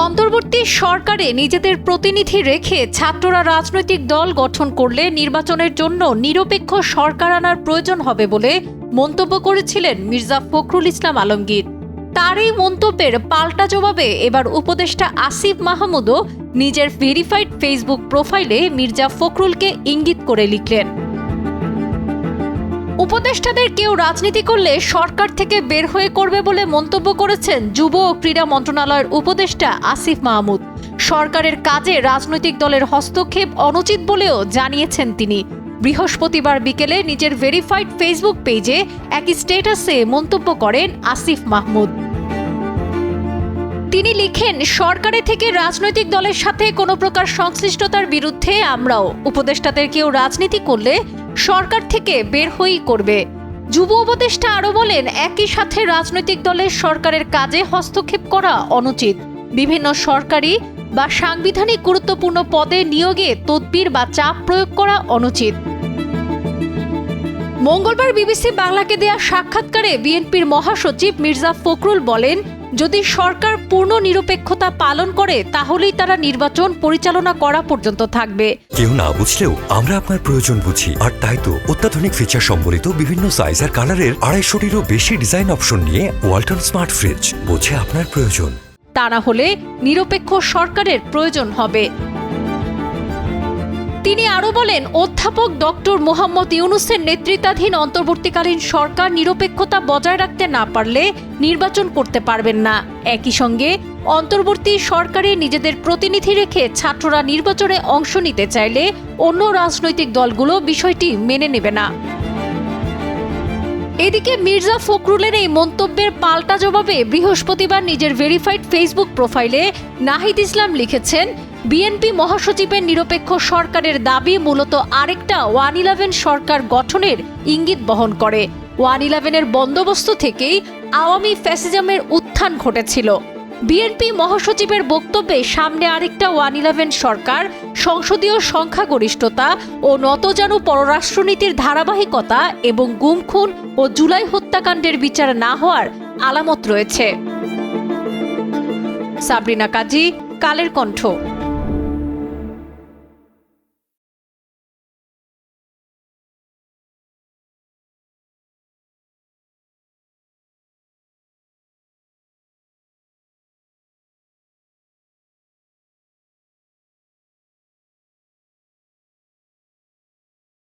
অন্তর্বর্তী সরকারে নিজেদের প্রতিনিধি রেখে ছাত্ররা রাজনৈতিক দল গঠন করলে নির্বাচনের জন্য নিরপেক্ষ সরকার আনার প্রয়োজন হবে বলে মন্তব্য করেছিলেন মির্জা ফখরুল ইসলাম আলমগীর। তার এই মন্তব্যের পাল্টা জবাবে এবার উপদেষ্টা আসিফ মাহমুদও নিজের ভেরিফাইড ফেসবুক প্রোফাইলে মির্জা ফখরুলকে ইঙ্গিত করে লিখলেন, উপদেষ্টাদের কেউ রাজনীতি করলে সরকার থেকে বের হয়ে করবে বলে মন্তব্য করেছেন যুব ও ক্রীড়া মন্ত্রণালয়ের উপদেষ্টা আসিফ মাহমুদ। সরকারের কাজে রাজনৈতিক দলের হস্তক্ষেপ অনুচিত বলেও জানিয়েছেন তিনি। বৃহস্পতিবার বিকেলে নিজের ভেরিফাইড ফেসবুক পেজে এক স্ট্যাটাসে মন্তব্য করেন আসিফ মাহমুদ। তিনি লিখেন, সরকারে থেকে রাজনৈতিক দলের সাথে কোনো প্রকার সংশ্লিষ্টতার বিরুদ্ধে আমরাও উপদেষ্টাদের কেউ রাজনীতি করলে সরকার থেকে বের হয়েই করবে। যুব উপদেষ্টা আরও বলেন, একই সাথে রাজনৈতিক দলের সরকারের কাজে হস্তক্ষেপ করা অনুচিত। বিভিন্ন সরকারি বা সাংবিধানিক গুরুত্বপূর্ণ পদে নিয়োগে তদবির বা চাপ প্রয়োগ করা অনুচিত। মঙ্গলবার বিবিসি বাংলাকে দেয়া সাক্ষাৎকারে বিএনপির মহাসচিব মির্জা ফখরুল বলেন, যদি সরকার পূর্ণ নিরপেক্ষতা পালন করে তাহলেই তারা নির্বাচন পরিচালনা করা পর্যন্ত থাকবে। কেউ না বুঝলেও আমরা আপনার প্রয়োজন বুঝি, আর তাই তো অত্যাধুনিক ফিচার সম্বলিত বিভিন্ন সাইজ আর কালারের 250-টিরও বেশি ডিজাইন অপশন নিয়ে ওয়ালটন স্মার্ট ফ্রিজ বোঝে আপনার প্রয়োজন। তা না হলে নিরপেক্ষ সরকারের প্রয়োজন হবে। তিনি আরও বলেন, অধ্যাপক ডক্টর মোহাম্মদ ইউনূসের নেতৃত্বাধীন অন্তর্বর্তীকালীন সরকার নিরপেক্ষতা বজায় রাখতে না পারলে নির্বাচন করতে পারবেন না। একই সঙ্গে অন্তর্বর্তী সরকারে নিজেদের প্রতিনিধি রেখে ছাত্ররা নির্বাচনে অংশ নিতে চাইলে অন্য রাজনৈতিক দলগুলো বিষয়টি মেনে নেবে না। এদিকে মির্জা ফখরুলের এই মন্তব্যের পাল্টা জবাবে বৃহস্পতিবার নিজের ভেরিফাইড ফেসবুক প্রোফাইলে নাহিদ ইসলাম লিখেছেন, বিএনপি মহাসচিবের নিরপেক্ষ সরকারের দাবি মূলত আরেকটা 1-11 সরকার গঠনের ইঙ্গিত বহন করে। 1-11-এর বন্দোবস্ত থেকেই আওয়ামী ফ্যাসিজমের উত্থান ঘটেছিল। বিএনপি মহাসচিবের বক্তব্যে সামনে আরেকটা 1-11 সরকার, সংসদীয় সংখ্যাগরিষ্ঠতা ও নতজানু পররাষ্ট্রনীতির ধারাবাহিকতা এবং গুম খুন ও জুলাই হত্যাকাণ্ডের বিচার না হওয়ার আলামত রয়েছে। সাবরিনা কাজী, কালের কণ্ঠ।